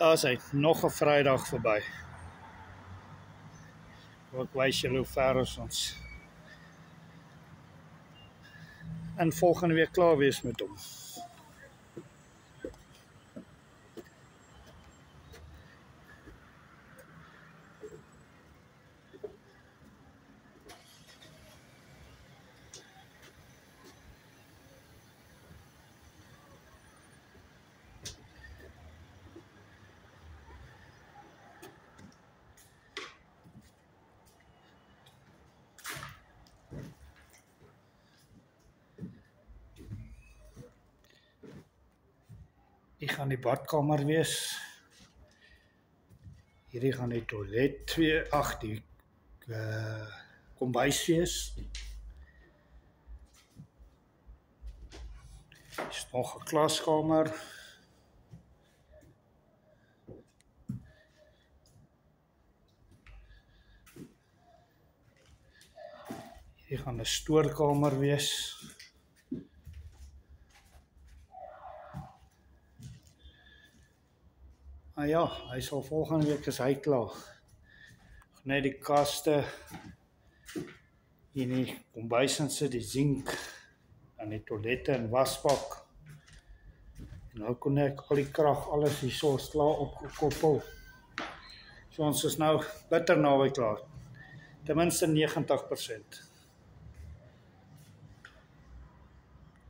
Daar is hy, nog 'n Vrydag verby. Ek wys julle hoe ver ons en volgende week klaar wees met hom. Hier gaan die badkamer wees. Hierdie gaan die toilet die kombuis wees. Hier is nog 'n klaskamer. Hierdie gaan 'n stoorkamer wees. Ja, hy sal volgende week is hy klaar. Net die kaste, hier in die kombuis sit die zink, en die toilette en wasbak. En nou kon ek al die krag, alles hier so klaar opgekoppel. So ons is nou bitter naby klaar. Ten minste 90%.